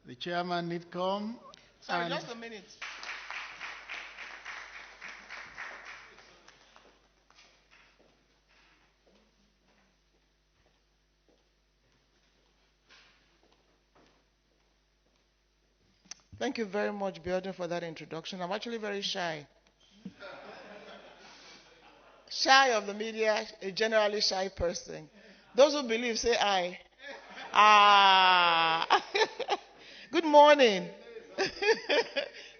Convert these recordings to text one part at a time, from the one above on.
the chairman, NiDCOM. Sorry, just a minute. Thank you very much, Biodun, for that introduction. I'm actually very shy. Shy of the media, a generally shy person. Those who believe, say I. Ah. Good morning.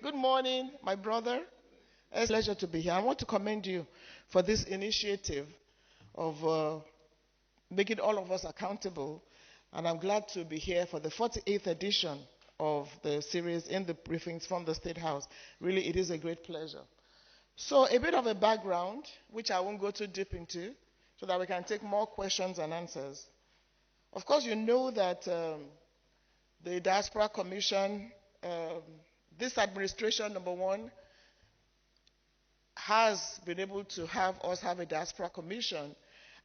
Good morning, my brother. It's a pleasure to be here. I want to commend you for this initiative of making all of us accountable. And I'm glad to be here for the 48th edition of the series in the briefings from the State House. Really, it is a great pleasure. So a bit of a background, which I won't go too deep into, so that we can take more questions and answers. Of course, you know that the Diaspora Commission, this administration, number one, has been able to have us have a Diaspora Commission.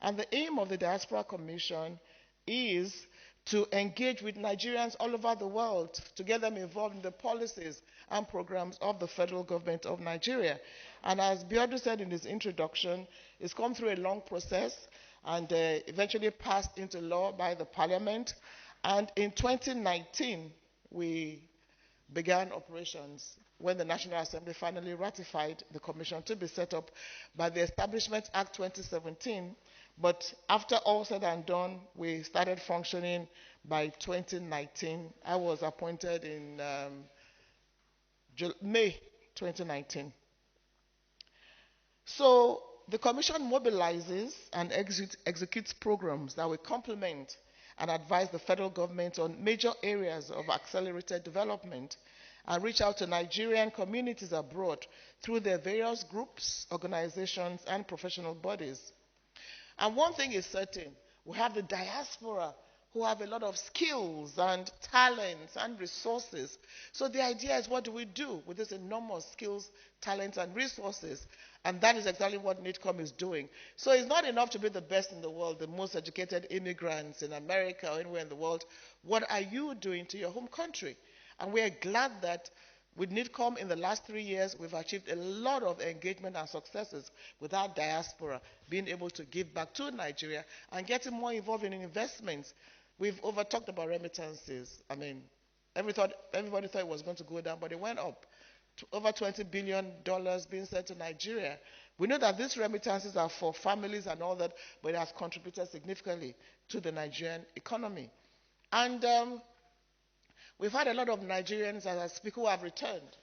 And the aim of the Diaspora Commission is to engage with Nigerians all over the world to get them involved in the policies and programs of the federal government of Nigeria. And as Biodun said in his introduction, it's come through a long process and eventually passed into law by the parliament. And in 2019, we began operations when the National Assembly finally ratified the commission to be set up by the Establishment Act 2017. But after all said and done, we started functioning by 2019. I was appointed in May 2019. So the commission mobilizes and executes programs that will complement and advise the federal government on major areas of accelerated development and reach out to Nigerian communities abroad through their various groups, organizations, and professional bodies. And one thing is certain, we have the diaspora who have a lot of skills and talents and resources. So the idea is, what do we do with this enormous skills, talents, and resources? And that is exactly what NiDCOM is doing. So it's not enough to be the best in the world, the most educated immigrants in America or anywhere in the world. What are you doing to your home country? And we are glad that with NiDCOM in the last 3 years, we've achieved a lot of engagement and successes with our diaspora, being able to give back to Nigeria and getting more involved in investments. We've over-talked about remittances. I mean, everybody thought it was going to go down, but it went up. Over $20 billion being sent to Nigeria. We know that these remittances are for families and all that, but it has contributed significantly to the Nigerian economy. And we've had a lot of Nigerians, as I speak, who have returned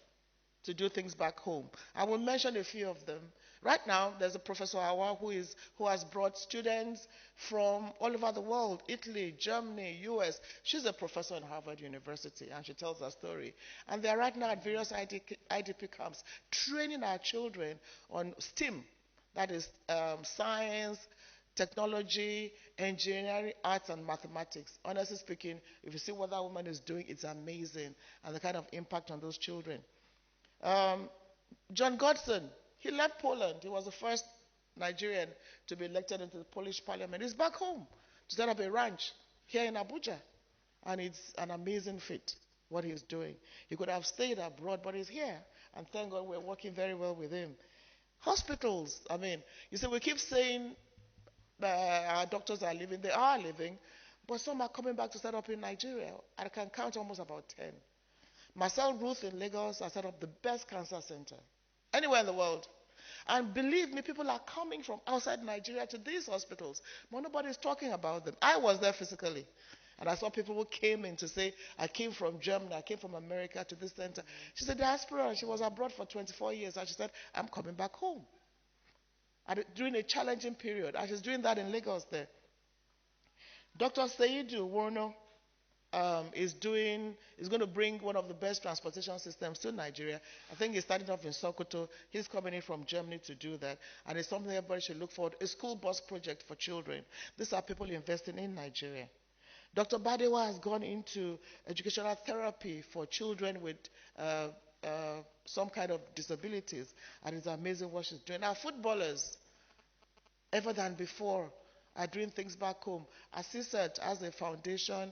to do things back home. I will mention a few of them. Right now, there's a Professor Awa who has brought students from all over the world, Italy, Germany, US. She's a professor in Harvard University, and she tells her story. And they're right now at various IDP camps, training our children on STEAM, that is science, technology, engineering, arts, and mathematics. Honestly speaking, if you see what that woman is doing, it's amazing, and the kind of impact on those children. John Godson, he left Poland. He was the first Nigerian to be elected into the Polish parliament. He's back home to set up a ranch here in Abuja. And it's an amazing feat, what he's doing. He could have stayed abroad, but he's here. And thank God we're working very well with him. Hospitals, I mean, you see, we keep saying our doctors are leaving. They are leaving. But some are coming back to set up in Nigeria. I can count almost about 10. Marcel Ruth in Lagos has set up the best cancer center anywhere in the world. And believe me, people are coming from outside Nigeria to these hospitals, but nobody's talking about them. I was there physically, and I saw people who came in to say, I came from Germany, I came from America to this center. She's a diaspora. She was abroad for 24 years, and she said, I'm coming back home. During a challenging period, and she's doing that in Lagos there. Dr. Seidu Warno is going to bring one of the best transportation systems to Nigeria. I think he's starting off in Sokoto. He's coming in from Germany to do that. And it's something everybody should look forward to. A school bus project for children. These are people investing in Nigeria. Dr. Badewa has gone into educational therapy for children with some kind of disabilities. And it's amazing what she's doing. Our footballers, ever than before, are doing things back home. As he said, as a foundation,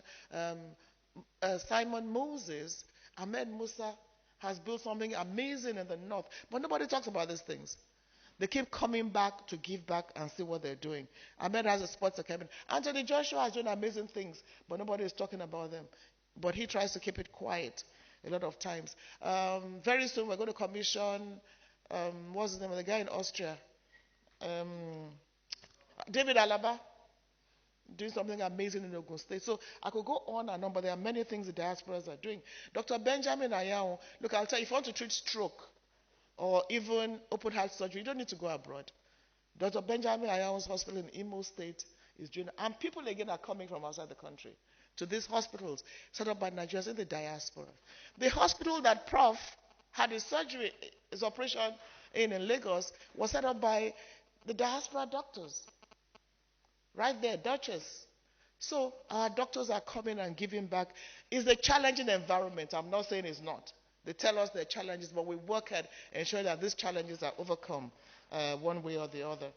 Simon Moses, Ahmed Musa has built something amazing in the north. But nobody talks about these things. They keep coming back to give back and see what they're doing. Ahmed has a sports academy. Anthony Joshua has done amazing things, but nobody is talking about them. But he tries to keep it quiet a lot of times. Very soon we're going to commission, what's his name, the guy in Austria, um, David Alaba, doing something amazing in Ogun State. So I could go on and on, but there are many things the diasporas are doing. Dr. Benjamin Ayao, look, I'll tell you, if you want to treat stroke or even open heart surgery, you don't need to go abroad. Dr. Benjamin Ayao's hospital in Imo State is doing, and people again are coming from outside the country to these hospitals set up by Nigerians in the diaspora. The hospital that Prof had his surgery, his operation in Lagos, was set up by the diaspora doctors. Right there, Duchess. So our doctors are coming and giving back. It's a challenging environment. I'm not saying it's not. They tell us there are challenges, but we work at ensuring that these challenges are overcome one way or the other.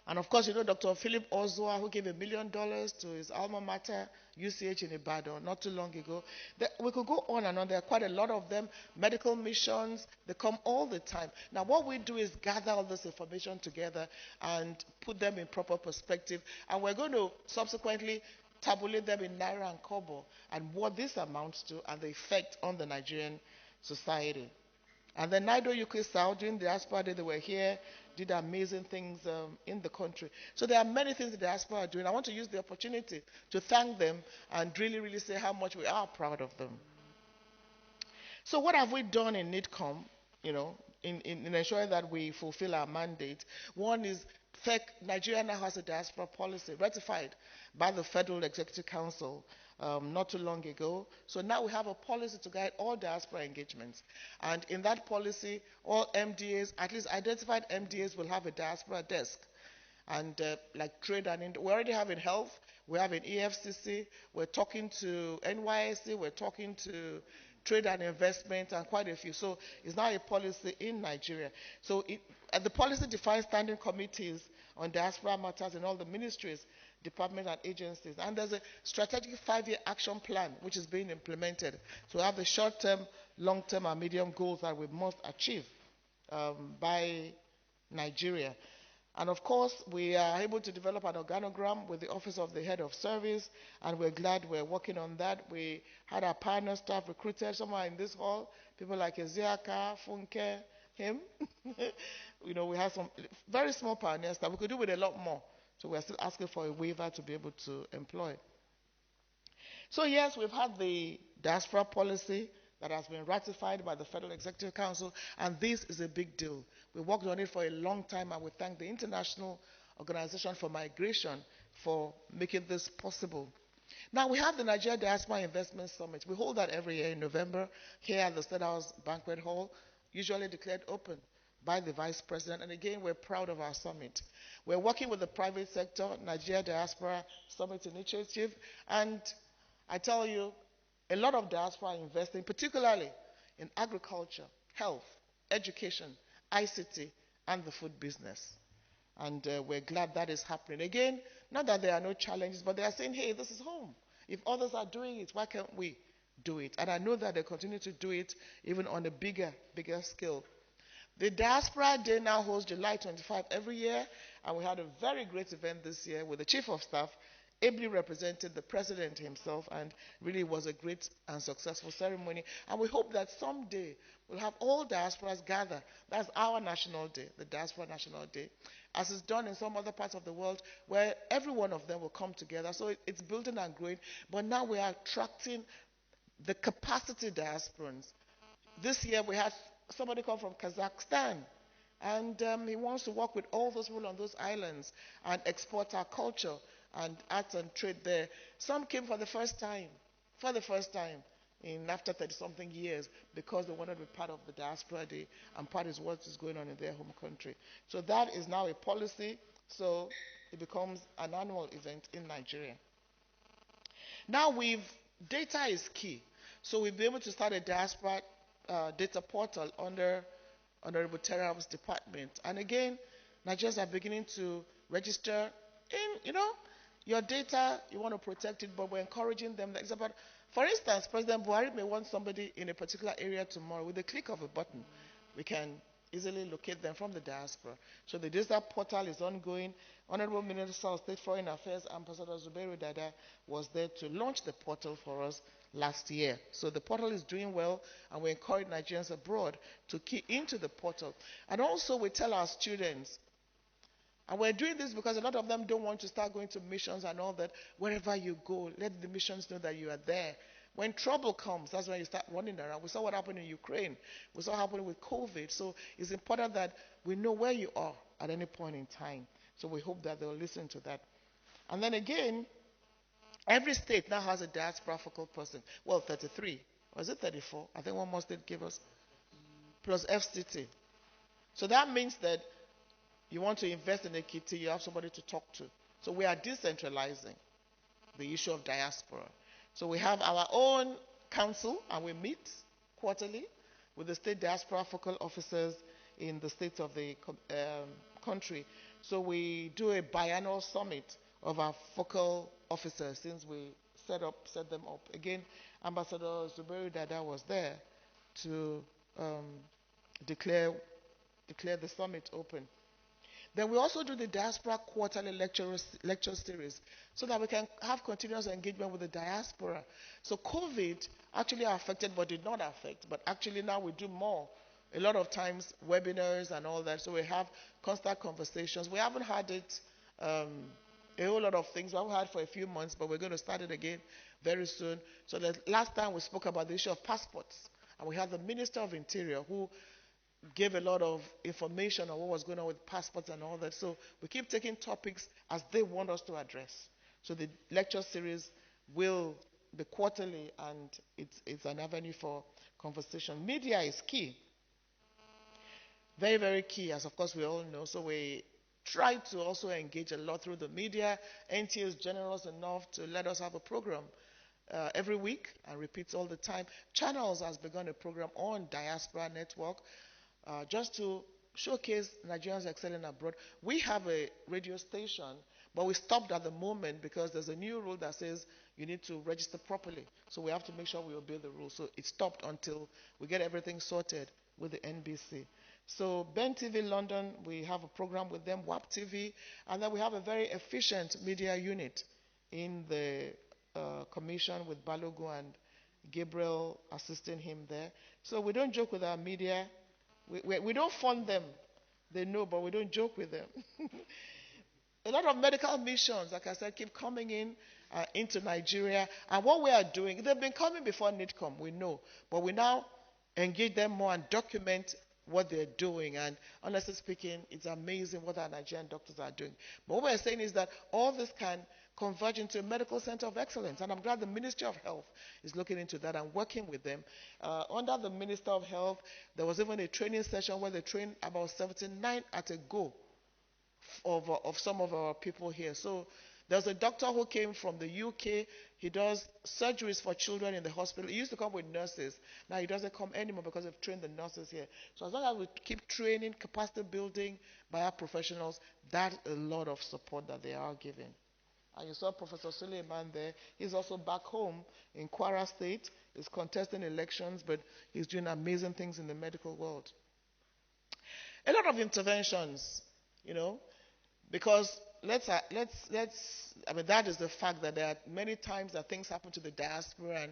And of course, you know Dr. Philip Ozua, who gave $1 million to his alma mater, UCH in Ibadan, not too long ago. We could go on and on. There are quite a lot of them. Medical missions, they come all the time. Now, what we do is gather all this information together and put them in proper perspective. And we're going to subsequently tabulate them in Naira and Kobo and what this amounts to and the effect on the Nigerian society. And then Naido UK South, during the diaspora day, they were here, did amazing things in the country. So there are many things the diaspora are doing. I want to use the opportunity to thank them and really, really say how much we are proud of them. So what have we done in NiDCOM, in ensuring that we fulfill our mandate? One is Nigeria now has a diaspora policy ratified by the Federal Executive Council not too long ago. So now we have a policy to guide all diaspora engagements. And in that policy, all MDAs, at least identified MDAs, will have a diaspora desk. And like trade and we already have in health, we have in EFCC, we're talking to NYSC, we're talking to trade and investment, and quite a few. So it's now a policy in Nigeria. So the policy defines standing committees on diaspora matters in all the ministries, departments, and agencies. And there's a strategic 5-year action plan which is being implemented. So we have the short-term, long-term, and medium goals that we must achieve by Nigeria. And of course, we are able to develop an organogram with the Office of the Head of Service, and we're glad we're working on that. We had our pioneer staff recruited somewhere in this hall, people like Ezeaka, Funke, him. We have some very small pioneer staff. We could do with a lot more. So we're still asking for a waiver to be able to employ. So yes, we've had the diaspora policy that has been ratified by the Federal Executive Council, and this is a big deal. We worked on it for a long time, and we thank the International Organization for Migration for making this possible. Now, we have the Nigeria Diaspora Investment Summit. We hold that every year in November here at the State House Banquet Hall, usually declared open by the Vice President. And again, we're proud of our summit. We're working with the private sector, Nigeria Diaspora Summit Initiative, and I tell you, a lot of diaspora are investing, particularly in agriculture, health, education, ICT, and the food business. And we're glad that is happening. Again, not that there are no challenges, but they are saying, hey, this is home. If others are doing it, why can't we do it? And I know that they continue to do it even on a bigger scale. The Diaspora Day now holds July 25 every year, and we had a very great event this year with the Chief of Staff ably represented the President himself, and really was a great and successful ceremony. And we hope that someday we'll have all diasporas gather. That's our national day, the Diaspora National Day, as is done in some other parts of the world, where every one of them will come together. So it's building and growing, but now we are attracting the capacity diasporans. This year we had somebody come from Kazakhstan, and he wants to work with all those people on those islands and export our culture and arts and trade there. Some came for the first time, after 30-something years, because they wanted to be part of the Diaspora Day, and part is what is going on in their home country. So that is now a policy, so it becomes an annual event in Nigeria. Now data is key. So we'll be able to start a diaspora data portal under Honorable Terram's department. And again, Nigerians are beginning to register Your data, you want to protect it, but we're encouraging them. It's about, for instance, President Buhari may want somebody in a particular area tomorrow. With the click of a button, we can easily locate them from the diaspora. So the data portal is ongoing. Honorable Minister of State Foreign Affairs, Ambassador Zubairu Dada, was there to launch the portal for us last year. So the portal is doing well, and we encourage Nigerians abroad to key into the portal. And also we tell our students, and we're doing this because a lot of them don't want to start going to missions and all that. Wherever you go, let the missions know that you are there. When trouble comes, that's when you start running around. We saw what happened in Ukraine. We saw what happened with COVID. So it's important that we know where you are at any point in time. So we hope that they'll listen to that. And then again, every state now has a diaspora focal person. Well, 33. Or is it 34? I think one more state gave us. Plus FCT. So that means that you want to invest in a kitty, you have somebody to talk to. So we are decentralizing the issue of diaspora. So we have our own council, and we meet quarterly with the state diaspora focal officers in the states of the country. So we do a biannual summit of our focal officers since we set them up. Again, Ambassador Zubairu Dada was there to declare the summit open. Then we also do the diaspora quarterly lecture series so that we can have continuous engagement with the diaspora. So COVID actually affected but did not affect, but actually now we do more. A lot of times webinars and all that, so we have constant conversations. We haven't had it, a whole lot of things. We haven't had it for a few months, but we're going to start it again very soon. So the last time we spoke about the issue of passports, and we had the Minister of Interior who gave a lot of information on what was going on with passports and all that. So we keep taking topics as they want us to address. So the lecture series will be quarterly, and it's an avenue for conversation. Media is key. Very, very key, as of course we all know. So we try to also engage a lot through the media. NTA is generous enough to let us have a program every week and repeats all the time. Channels has begun a program on Diaspora Network, just to showcase Nigerians excelling abroad. We have a radio station, but we stopped at the moment because there's a new rule that says you need to register properly. So we have to make sure we obey the rules. So it stopped until we get everything sorted with the NBC. So Ben TV London, we have a program with them, WAP TV, and then we have a very efficient media unit in the commission with Balogun and Gabriel assisting him there. So we don't joke with our media. We don't fund them. They know, but we don't joke with them. A lot of medical missions, like I said, keep coming into Nigeria. And what we are doing, they've been coming before NiDCOM, we know. But we now engage them more and document what they're doing. And honestly speaking, it's amazing what our Nigerian doctors are doing. But what we're saying is that all this can converge into a medical center of excellence. And I'm glad the Ministry of Health is looking into that and working with them. Under the Minister of Health, there was even a training session where they trained about 79 at a go of some of our people here. So there's a doctor who came from the UK. He does surgeries for children in the hospital. He used to come with nurses. Now he doesn't come anymore because they've trained the nurses here. So as long as we keep training, capacity building by our professionals, that's a lot of support that they are giving. And you saw Professor Suleiman there. He's also back home in Kwara State. He's contesting elections, but he's doing amazing things in the medical world. A lot of interventions, because that is the fact that there are many times that things happen to the diaspora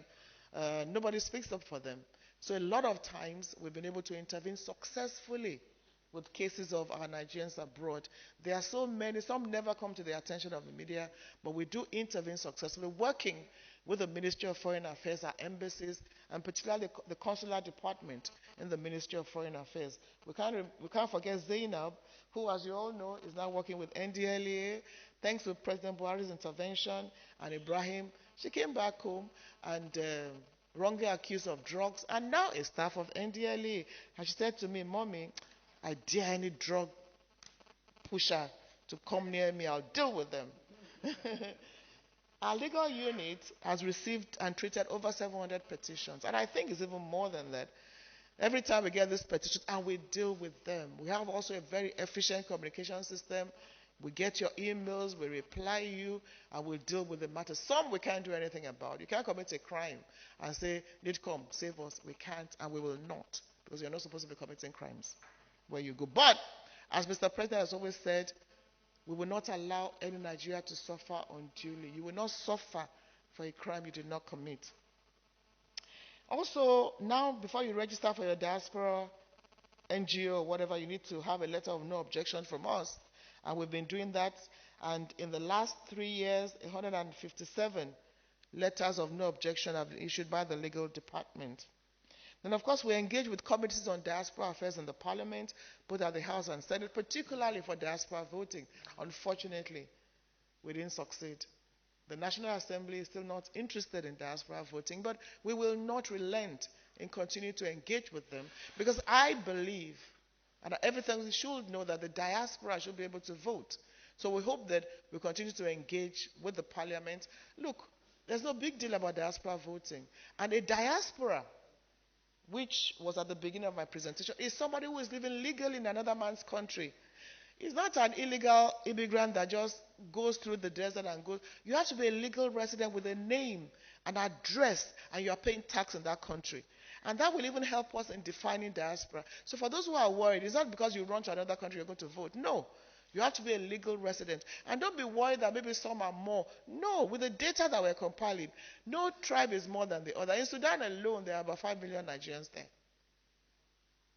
and nobody speaks up for them. So a lot of times we've been able to intervene successfully with cases of our Nigerians abroad. There are so many, some never come to the attention of the media, but we do intervene successfully, working with the Ministry of Foreign Affairs, our embassies, and particularly the consular department in the Ministry of Foreign Affairs. We can't forget Zainab, who, as you all know, is now working with NDLEA. Thanks to President Buhari's intervention and Ibrahim, she came back home and wrongly accused of drugs, and now a staff of NDLEA. And she said to me, "Mommy, I dare any drug pusher to come near me, I'll deal with them." Our legal unit has received and treated over 700 petitions, and I think it's even more than that. Every time we get this petition, and we deal with them. We have also a very efficient communication system We get your emails, we reply you, and we'll deal with the matter. Some we can't do anything about. You can't commit a crime and say, NiDCOM, save us. We can't, and we will not, because you're not supposed to be committing crimes where you go. But, as Mr. President has always said, we will not allow any Nigeria to suffer unduly. You will not suffer for a crime you did not commit. Also, now, before you register for your diaspora NGO or whatever, you need to have a letter of no objection from us. And we've been doing that. And in the last 3 years, 157 letters of no objection have been issued by the legal department. Then, of course, we engage with committees on diaspora affairs in the parliament, both at the House and Senate, particularly for diaspora voting. Unfortunately, we didn't succeed. The National Assembly is still not interested in diaspora voting, but we will not relent in continuing to engage with them, because I believe, and everything should know, that the diaspora should be able to vote. So we hope that we continue to engage with the parliament. Look, there's no big deal about diaspora voting. And a diaspora, which was at the beginning of my presentation, is somebody who is living legally in another man's country. It's not an illegal immigrant that just goes through the desert and goes. You have to be a legal resident with a name, an address, and you are paying tax in that country. And that will even help us in defining diaspora. So for those who are worried, it's not because you run to another country you're going to vote. No. You have to be a legal resident. And don't be worried that maybe some are more. No. With the data that we're compiling, no tribe is more than the other. In Sudan alone, there are about 5 million Nigerians there.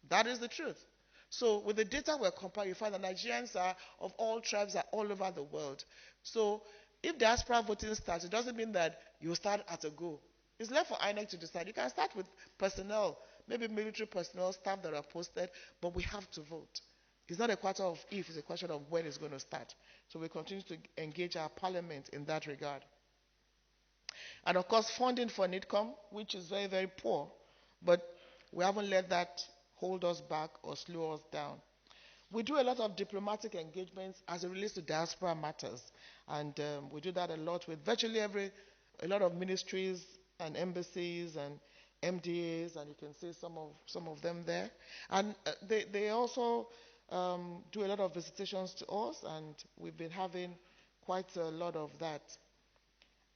That is the truth. So with the data we're compiling, you find that Nigerians are, of all tribes, are all over the world. So if diaspora voting starts, it doesn't mean that you start at a go. It's left for INEC to decide. You can start with personnel, maybe military personnel, staff that are posted, but we have to vote. It's not a question of if, it's a question of when it's going to start. So we continue to engage our parliament in that regard. And of course, funding for NiDCOM, which is very, very poor, but we haven't let that hold us back or slow us down. We do a lot of diplomatic engagements as it relates to diaspora matters. And we do that a lot with virtually a lot of ministries and embassies and MDAs, and you can see some of them there. And they also do a lot of visitations to us, and we've been having quite a lot of that.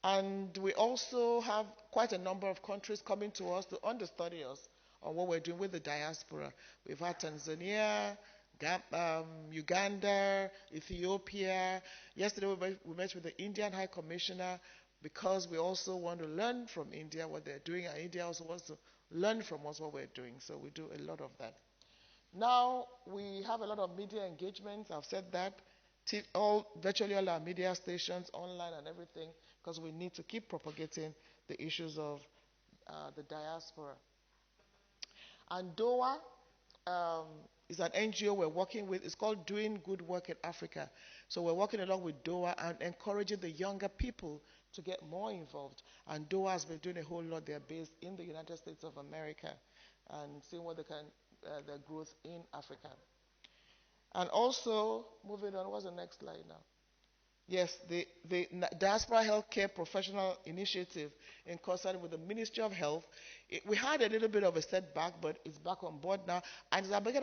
And we also have quite a number of countries coming to us to understudy us on what we're doing with the diaspora. We've had Tanzania, Uganda, Ethiopia. Yesterday we met with the Indian High Commissioner, because we also want to learn from India what they're doing, and India also wants to learn from us what we're doing. So we do a lot of that. Now we have a lot of media engagements. I've said that. Virtually all our media stations, online and everything, because we need to keep propagating the issues of the diaspora. And DOA is an NGO we're working with. It's called Doing Good Work in Africa. So we're working along with DOA and encouraging the younger people to get more involved. And DOA has been doing a whole lot. They're based in the United States of America and seeing what they can, their growth in Africa. And also, moving on, what's the next slide now? Yes, the Diaspora Healthcare Professional Initiative, in concert with the Ministry of Health. We had a little bit of a setback, but it's back on board now. And it's about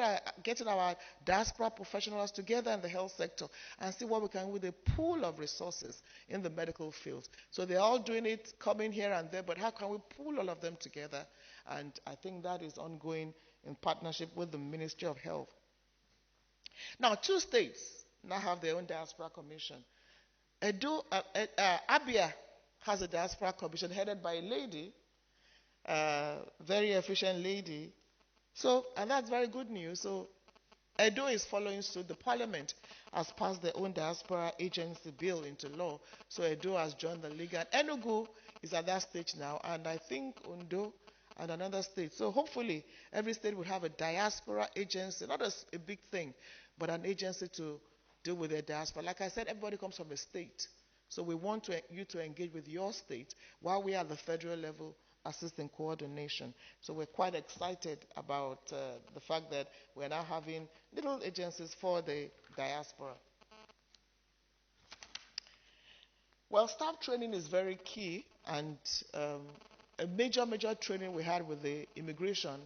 getting our diaspora professionals together in the health sector and see what we can do with a pool of resources in the medical field. So they're all doing it, coming here and there, but how can we pool all of them together? And I think that is ongoing in partnership with the Ministry of Health. Now, 2 states now have their own diaspora commission. Abia has a diaspora commission headed by a lady, very efficient lady. So, and that's very good news. So, Edo is following suit. The parliament has passed their own diaspora agency bill into law. So, Edo has joined the league. And Enugu is at that stage now. And I think Ondo and another state. So, hopefully, every state will have a diaspora agency. Not a big thing, but an agency to deal with their diaspora. Like I said, everybody comes from a state. So we want you to engage with your state while we are at the federal level assisting coordination. So we're quite excited about the fact that we're now having little agencies for the diaspora. Well, staff training is very key, and a major training we had with the immigration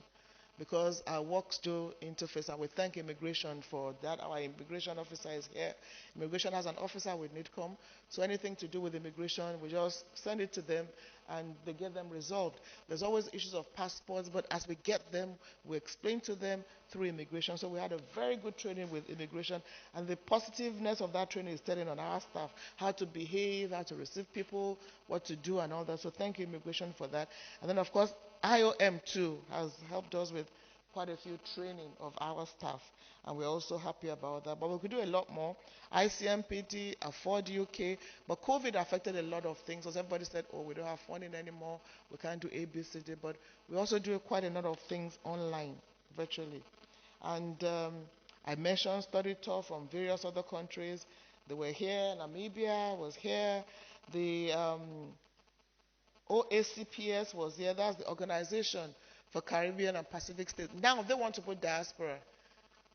because our works do interface, and we thank immigration for that. Our immigration officer is here. Immigration has an officer with NiDCOM, so anything to do with immigration, we just send it to them and they get them resolved. There's always issues of passports, but as we get them, we explain to them through immigration. So we had a very good training with immigration, and the positiveness of that training is telling on our staff how to behave, how to receive people, what to do, and all that. So thank you, immigration, for that. And then, of course, IOM too has helped us with quite a few training of our staff, and we're also happy about that. But we could do a lot more. ICMPD, Afford UK, but COVID affected a lot of things. As everybody said, oh, we don't have funding anymore, we can't do ABCD, but we also do quite a lot of things online, virtually. And I mentioned study tour from various other countries. They were here. Namibia was here. The OACPS was here. That's the Organization for Caribbean and Pacific States. Now they want to put diaspora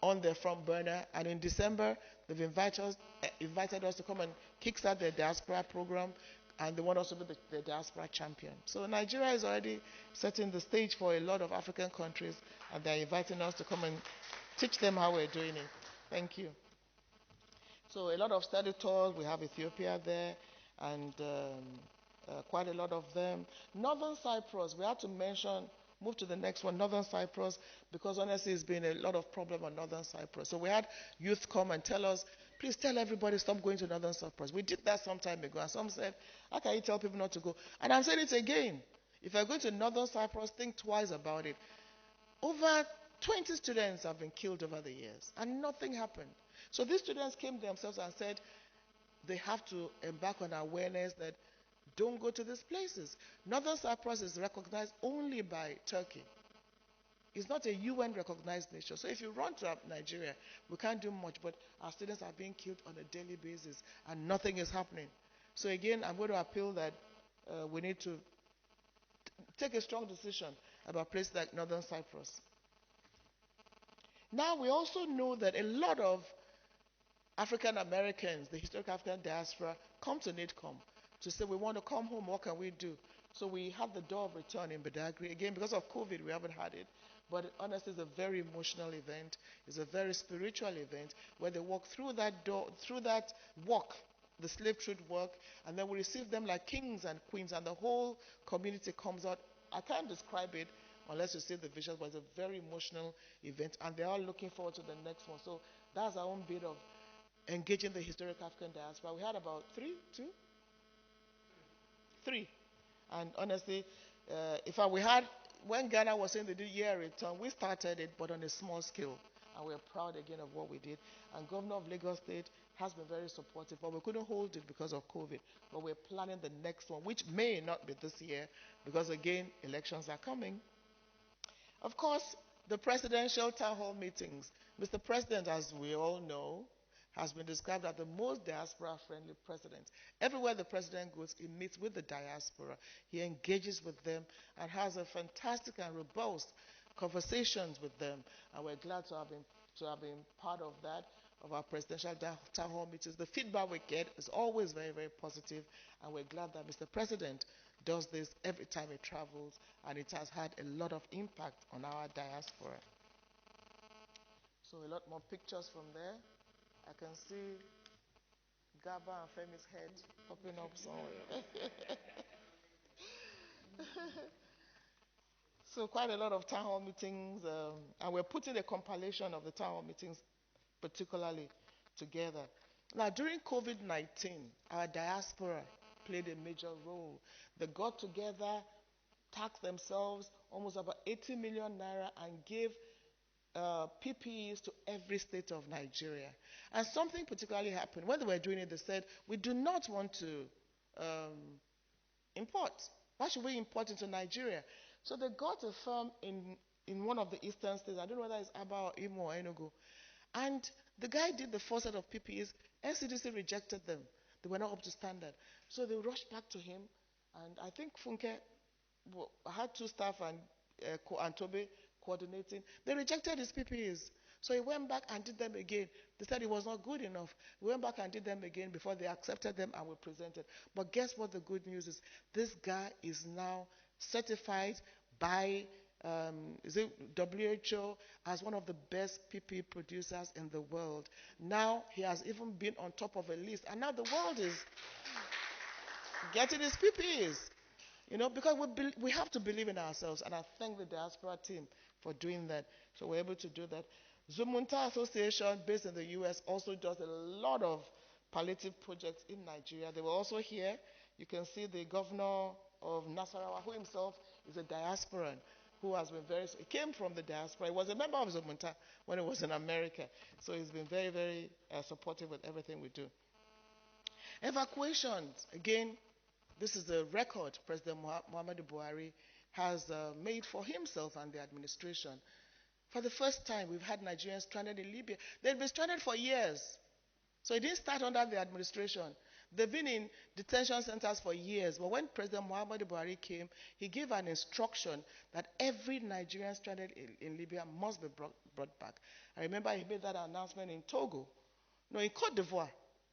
on their front burner, and in December they've invited us to come and kickstart their diaspora program, and they want us to be the diaspora champion. So Nigeria is already setting the stage for a lot of African countries, and they're inviting us to come and teach them how we're doing it. Thank you. So a lot of study tours. We have Ethiopia there, and quite a lot of them. Northern Cyprus, we have to mention, move to the next one, Northern Cyprus, because honestly it's been a lot of problem on Northern Cyprus. So we had youth come and tell us, please tell everybody stop going to Northern Cyprus. We did that some time ago, and some said, how can you tell people not to go? And I'm saying it again. If you're going to Northern Cyprus, think twice about it. Over 20 students have been killed over the years, and nothing happened. So these students came themselves and said they have to embark on awareness that don't go to these places. Northern Cyprus is recognized only by Turkey. It's not a UN recognized nation. So if you run to Nigeria, we can't do much, but our students are being killed on a daily basis and nothing is happening. So again, I'm going to appeal that we need to take a strong decision about places like Northern Cyprus. Now we also know that a lot of African Americans, the historic African diaspora, come to NiDCOM to say, we want to come home, what can we do? So we had the door of return in Badagry. Again, because of COVID, we haven't had it. But honestly, it's a very emotional event. It's a very spiritual event where they walk through that door, through that walk, the slave trade walk, and then we receive them like kings and queens, and the whole community comes out. I can't describe it unless you see the visuals, but it's a very emotional event, and they're all looking forward to the next one. So that's our own bit of engaging the historic African diaspora. We had about three. And honestly, in fact, we had, when Ghana was saying they did year return, we started it, but on a small scale. And we're proud again of what we did. And Governor of Lagos State has been very supportive, but we couldn't hold it because of COVID. But we're planning the next one, which may not be this year, because again, elections are coming. Of course, the presidential town hall meetings. Mr. President, as we all know, has been described as the most diaspora-friendly president. Everywhere the president goes, he meets with the diaspora. He engages with them and has a fantastic and robust conversations with them. And we're glad to have been part of that, of our presidential town hall meetings. The feedback we get is always very, very positive, and we're glad that Mr. President does this every time he travels, and it has had a lot of impact on our diaspora. So a lot more pictures from there. I can see Gaba and Femi's head popping up somewhere. So quite a lot of town hall meetings, and we're putting a compilation of the town hall meetings particularly together. Now, during COVID-19, our diaspora played a major role. They got together, taxed themselves almost about 80 million naira, and gave PPEs to every state of Nigeria. And something particularly happened. When they were doing it, they said, we do not want to import. Why should we import into Nigeria? So they got a firm in one of the eastern states. I don't know whether it's Aba or Imo or Enugu. And the guy did the first set of PPEs. NCDC rejected them. They were not up to standard. So they rushed back to him. And I think Funke had two staff and Toby coordinating. They rejected his PPEs. So he went back and did them again. They said it was not good enough. We went back and did them again before they accepted them and we presented. But guess what the good news is? This guy is now certified by is it WHO, as one of the best PPE producers in the world. Now he has even been on top of a list, and now the world is getting his PPEs. Because we have to believe in ourselves, and I thank the diaspora team for doing that. So we're able to do that. Zumunta Association, based in the US, also does a lot of palliative projects in Nigeria. They were also here. You can see the governor of Nasarawa, who himself is a diasporan, who has been he came from the diaspora. He was a member of Zumunta when he was in America. So he's been very, very supportive with everything we do. Evacuations, again, this is the record President Muhammadu Buhari has made for himself and the administration. For the first time, we've had Nigerians stranded in Libya. They've been stranded for years. So it didn't start under the administration. They've been in detention centers for years. But when President Muhammadu Buhari came, he gave an instruction that every Nigerian stranded in Libya must be brought back. I remember he made that announcement in Togo. No, in Cote d'Ivoire,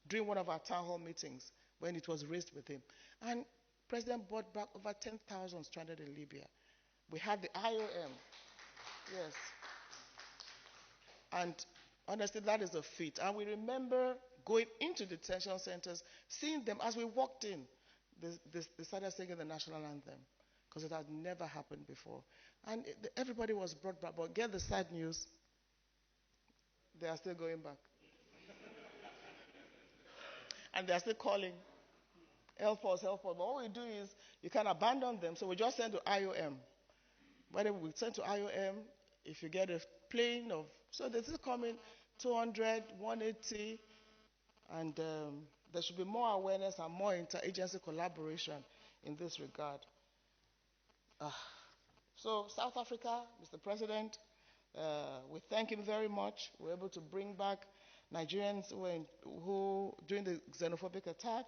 during one of our town hall meetings, when it was raised with him. And President brought back over 10,000 stranded in Libya. We had the IOM. Yes. And honestly, that is a feat. And we remember going into detention centers, seeing them as we walked in. They started singing the national anthem because it had never happened before. And everybody was brought back. But get the sad news, they are still going back. And they are still calling, help us, help us. But what we do is, you can't abandon them, so we just send to IOM. Whenever we send to IOM, if you get a plane of, so they're still coming 200, 180, and there should be more awareness and more interagency collaboration in this regard. So South Africa, Mr. President, we thank him very much. We're able to bring back Nigerians who during the xenophobic attack.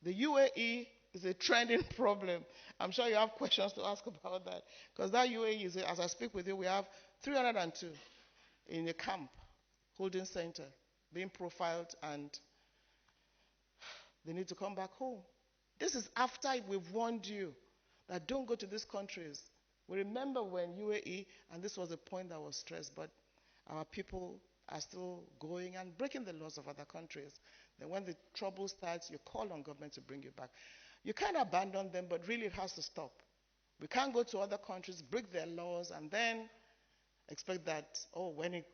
The UAE is a trending problem. I'm sure you have questions to ask about that. Because that UAE is, as I speak with you, we have 302 in a camp, holding center, being profiled, and they need to come back home. This is after we've warned you that don't go to these countries. We remember when UAE, and this was a point that was stressed, but our people are still going and breaking the laws of other countries. Then when the trouble starts, you call on government to bring you back. You can't abandon them, but really it has to stop. We can't go to other countries, break their laws, and then expect that,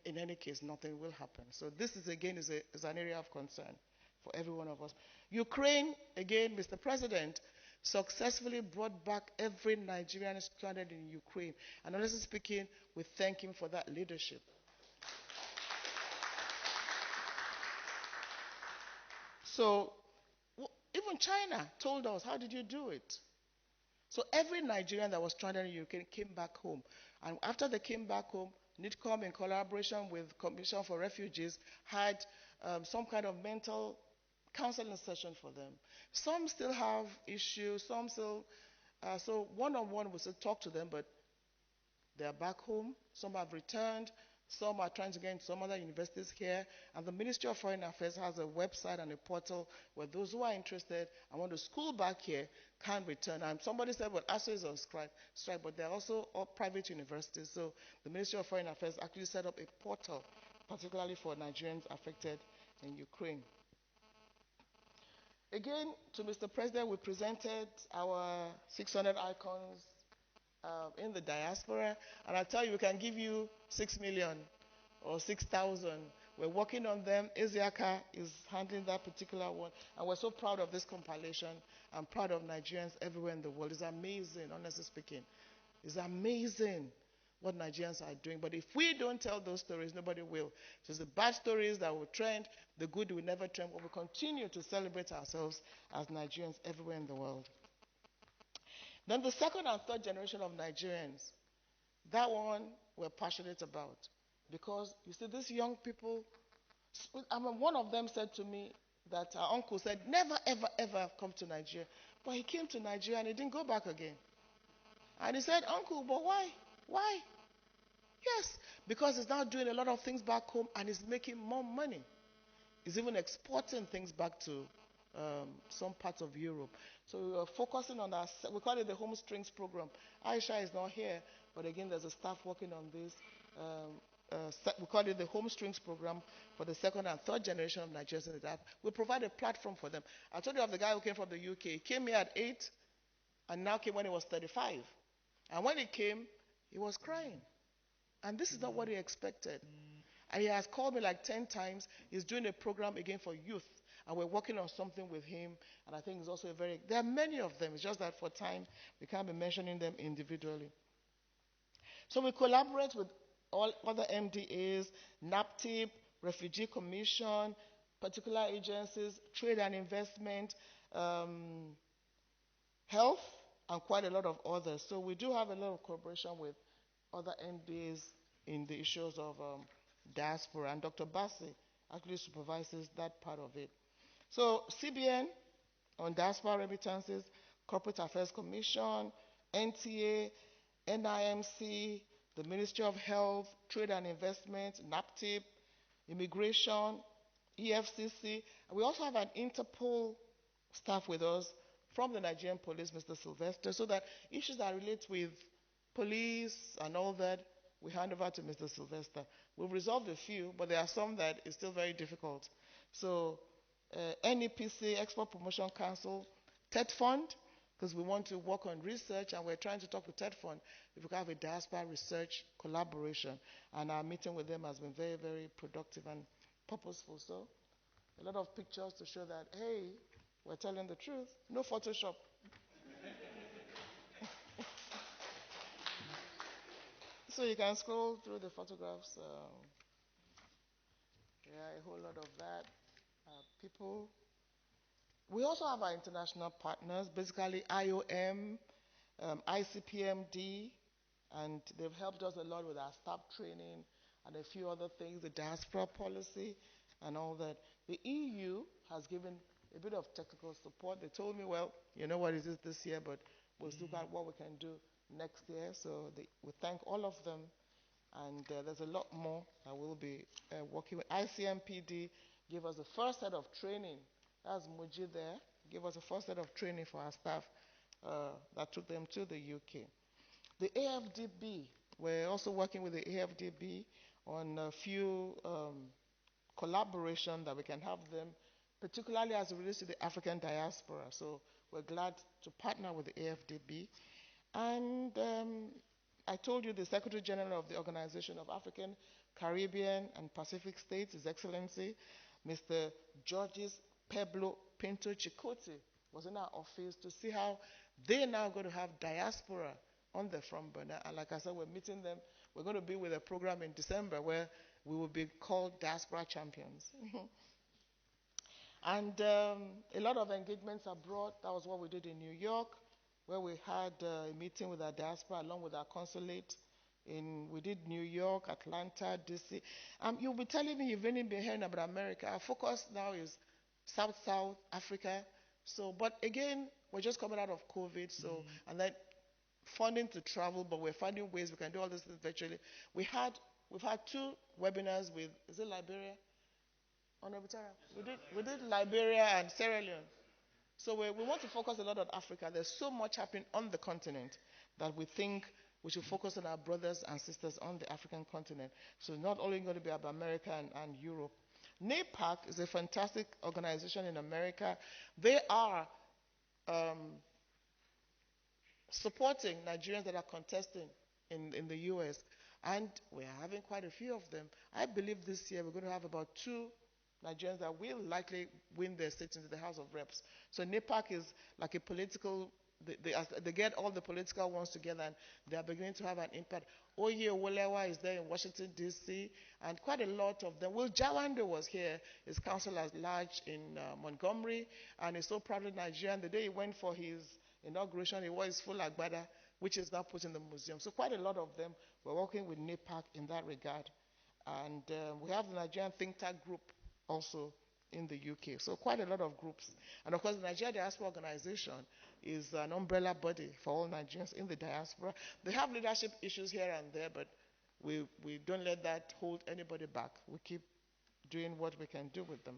in any case, nothing will happen. So this is, again, is an area of concern for every one of us. Ukraine, again, Mr. President, successfully brought back every Nigerian stranded in Ukraine. And honestly speaking, we thank him for that leadership. So even China told us, how did you do it? So every Nigerian that was stranded in Ukraine came back home. And after they came back home, NiDCOM, in collaboration with Commission for Refugees, had some kind of mental counseling session for them. Some still have issues, some still, so one-on-one we still talk to them, but they are back home. Some have returned. Some are trying to get into some other universities here. And the Ministry of Foreign Affairs has a website and a portal where those who are interested and want to school back here can return. And somebody said, well, ASO is on strike, but there are also all private universities. So the Ministry of Foreign Affairs actually set up a portal, particularly for Nigerians affected in Ukraine. Again, to Mr. President, we presented our 600 icons in the diaspora, and I tell you, we can give you 6 million or 6,000. We're working on them. Eziaka is handling that particular one, and we're so proud of this compilation. I'm proud of Nigerians everywhere in the world. It's amazing, honestly speaking. It's amazing what Nigerians are doing. But if we don't tell those stories, nobody will. So it's the bad stories that will trend, the good will never trend, but we continue to celebrate ourselves as Nigerians everywhere in the world. Then the second and third generation of Nigerians, that one we're passionate about. Because, you see, these young people, one of them said to me that our uncle said, never, ever, ever come to Nigeria. But he came to Nigeria and he didn't go back again. And he said, uncle, but why? Why? Yes, because he's now doing a lot of things back home and he's making more money. He's even exporting things back to some parts of Europe. So we are focusing on we call it the Home Strings Program. Aisha is not here, but again, there's a staff working on this. We call it the Home Strings Program for the second and third generation of Nigerians in the diaspora. We provide a platform for them. I told you of the guy who came from the UK. He came here at 8 and now came when he was 35. And when he came, he was crying. And this is not what he expected. And he has called me like 10 times. He's doing a program again for youth. And we're working on something with him. And I think it's also there are many of them. It's just that for time, we can't be mentioning them individually. So we collaborate with all other MDAs, NAPTIP, Refugee Commission, particular agencies, trade and investment, health, and quite a lot of others. So we do have a lot of cooperation with other MDAs in the issues of diaspora. And Dr. Bassi actually supervises that part of it. So CBN on diaspora remittances, Corporate Affairs Commission, NTA, NIMC, the Ministry of Health, Trade and Investment, NAPTIP, Immigration, EFCC. And we also have an Interpol staff with us from the Nigerian police, Mr. Sylvester, so that issues that relate with police and all that, we hand over to Mr. Sylvester. We've resolved a few, but there are some that is still very difficult. So NEPC, Export Promotion Council, TED Fund, because we want to work on research, and we're trying to talk to TED Fund if we can have a diaspora research collaboration. And our meeting with them has been very, very productive and purposeful. So a lot of pictures to show that, hey, we're telling the truth. No Photoshop. So you can scroll through the photographs. Yeah, a whole lot of that. People. We also have our international partners, basically IOM, ICPMD, and they've helped us a lot with our staff training and a few other things, the diaspora policy and all that. The EU has given a bit of technical support. They told me, well, you know what it is this year, but we'll look at what we can do next year. So we thank all of them. And there's a lot more that we'll be working with. ICMPD gave us the first set of training. That's Muji there. Gave us the first set of training for our staff that took them to the UK. The AFDB, we're also working with the AFDB on a few collaboration that we can have them, particularly as it relates to the African diaspora. So we're glad to partner with the AFDB. And I told you the Secretary General of the Organization of African, Caribbean, and Pacific States, His Excellency, Mr. Georges Pablo Pinto Chikoti, was in our office to see how they're now going to have diaspora on the front burner. And like I said, we're meeting them. We're going to be with a program in December where we will be called Diaspora Champions. And a lot of engagements abroad. That was what we did in New York, where we had a meeting with our diaspora along with our consulate. We did New York, Atlanta, DC. You'll be telling me you've only been hearing about America. Our focus now is South Africa. So, but again, we're just coming out of COVID, so and then funding to travel, but we're finding ways we can do all this virtually. We've had 2 webinars with, is it Liberia? We did Liberia and Sierra Leone. So we want to focus a lot on Africa. There's so much happening on the continent that we think we should focus on our brothers and sisters on the African continent. So it's not only going to be about America and Europe. NAPAC is a fantastic organization in America. They are supporting Nigerians that are contesting in the U.S. And we're having quite a few of them. I believe this year we're going to have about 2 Nigerians that will likely win their seats into the House of Reps. So NAPAC is like a political, they get all the political ones together and they are beginning to have an impact. Oye Owolewa is there in Washington, D.C., and quite a lot of them. Will Jawando was here, his council at large in Montgomery, and he's so proudly Nigerian. The day he went for his inauguration, he wore his full agbada, which is now put in the museum. So quite a lot of them were working with NAPAC in that regard. And we have the Nigerian think tank group also in the UK. So quite a lot of groups. And of course, the Nigeria Diaspora Organization is an umbrella body for all Nigerians in the diaspora. They have leadership issues here and there, but we don't let that hold anybody back. We keep doing what we can do with them.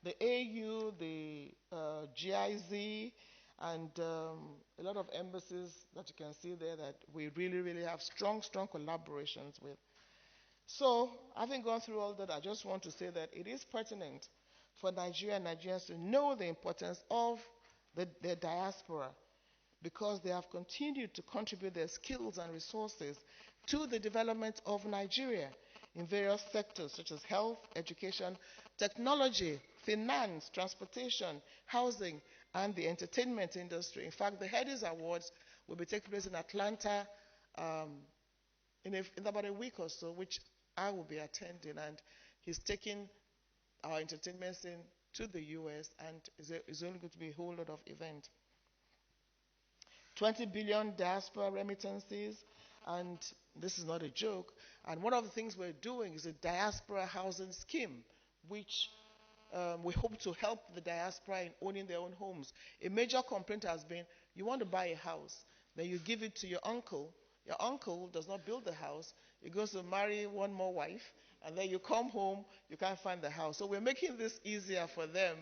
the AU, the GIZ, and a lot of embassies that you can see there that we really, really have strong, strong collaborations with. So, having gone through all that, I just want to say that it is pertinent for Nigeria and Nigerians to know the importance of their diaspora, because they have continued to contribute their skills and resources to the development of Nigeria in various sectors such as health, education, technology, finance, transportation, housing, and the entertainment industry. In fact, the Headies Awards will be taking place in Atlanta in about a week or so, which I will be attending, and he's taking our entertainment scene to the US, and it's only going to be a whole lot of events. 20 billion diaspora remittances, and this is not a joke. And one of the things we're doing is a diaspora housing scheme, which we hope to help the diaspora in owning their own homes. A major complaint has been, you want to buy a house, then you give it to your uncle. Your uncle does not build the house. He goes to marry one more wife, and then you come home, you can't find the house. So we're making this easier for them.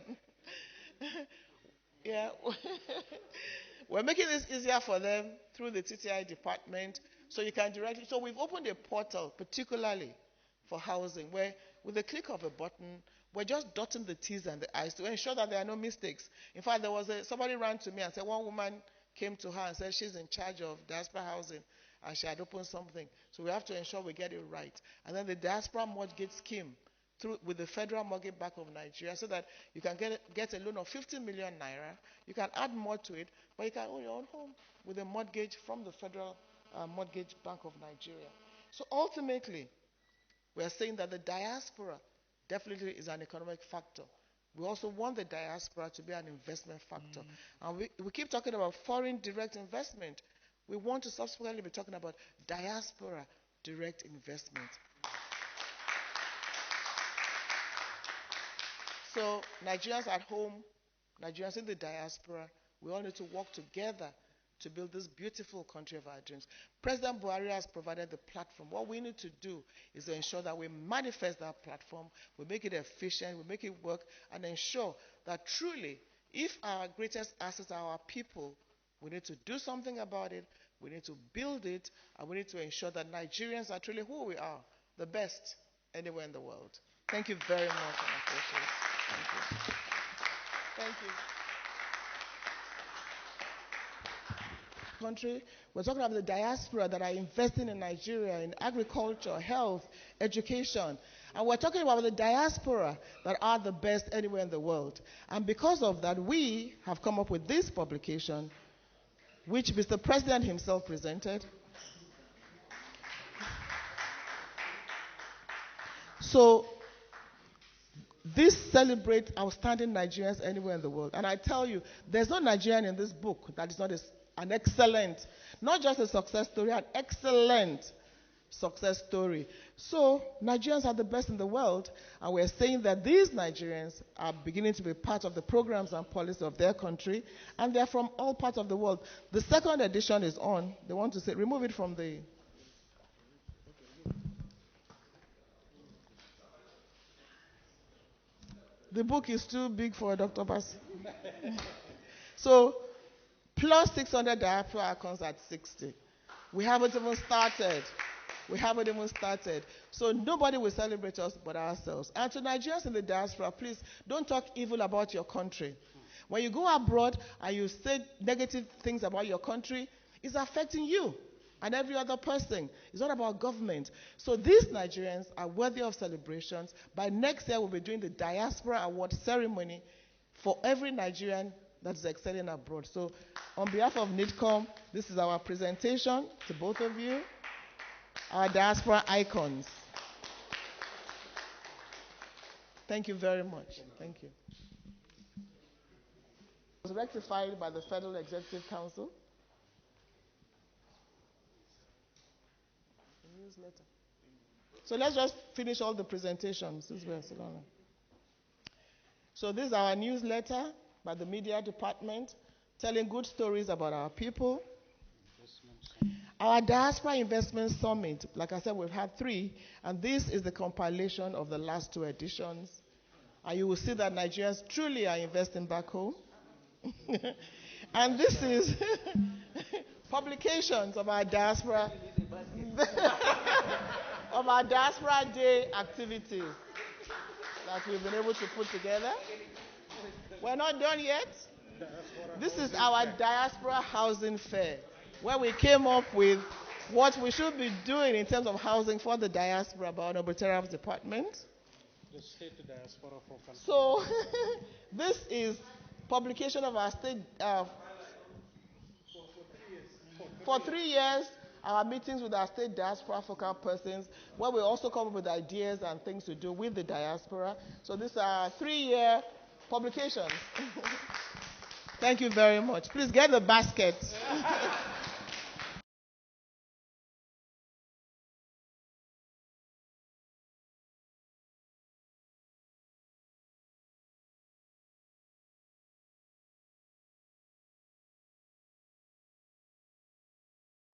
Yeah. We're making this easier for them through the TTI department, so you can directly. So we've opened a portal particularly for housing, where with a click of a button, we're just dotting the T's and the I's to ensure that there are no mistakes. In fact, there was somebody ran to me and said one woman came to her and said she's in charge of diaspora housing and she had opened something. So we have to ensure we get it right. And then the diaspora mortgage scheme with the Federal Mortgage Bank of Nigeria, so that you can get a loan of 50 million naira. You can add more to it, but you can own your own home with a mortgage from the Federal Mortgage Bank of Nigeria. So ultimately, we are saying that the diaspora definitely is an economic factor. We also want the diaspora to be an investment factor. And we keep talking about foreign direct investment. We want to subsequently be talking about diaspora direct investment. So Nigerians at home, Nigerians in the diaspora, we all need to work together to build this beautiful country of our dreams. President Buhari has provided the platform. What we need to do is to ensure that we manifest that platform, we make it efficient, we make it work, and ensure that truly, if our greatest assets are our people, we need to do something about it, we need to build it, and we need to ensure that Nigerians are truly who we are, the best anywhere in the world. Thank you very much, and I appreciate it. Thank you. Thank you. Country, we're talking about the diaspora that are investing in Nigeria in agriculture, health, education. And we're talking about the diaspora that are the best anywhere in the world. And because of that, we have come up with this publication, which Mr. President himself presented. So, this celebrates outstanding Nigerians anywhere in the world. And I tell you, there's no Nigerian in this book that is not an excellent, not just a success story, an excellent success story. So Nigerians are the best in the world, and we're saying that these Nigerians are beginning to be part of the programs and policies of their country, and they're from all parts of the world. The second edition is on. They want to say, remove it from the... The book is too big for Dr. Bass. So, plus 600 diaspora accounts at 60. We haven't even started. We haven't even started. So nobody will celebrate us but ourselves. And to Nigerians in the diaspora, please don't talk evil about your country. When you go abroad and you say negative things about your country, it's affecting you and every other person. It's not about government. So these Nigerians are worthy of celebrations. By next year, we'll be doing the Diaspora Award ceremony for every Nigerian that is excelling abroad. So on behalf of NiDCOM, this is our presentation to both of you, our diaspora icons. Thank you very much. Thank you. It was rectified by the Federal Executive Council. Newsletter. So let's just finish all the presentations since we're still on. So this is our newsletter by the media department, telling good stories about our people. Our Diaspora Investment Summit, like I said, we've had 3, and this is the compilation of the last 2 editions. And you will see that Nigerians truly are investing back home. And this is publications of our diaspora of our Diaspora Day activities that we've been able to put together. We're not done yet. This is our Diaspora Housing Fair, where we came up with what we should be doing in terms of housing for the diaspora by Honorable Teram's department. The state diaspora focus. So this is publication of our state for 3 years, our meetings with our state diaspora focal persons, where we also come up with ideas and things to do with the diaspora. So these are 3-year publications. Thank you very much. Please get the basket.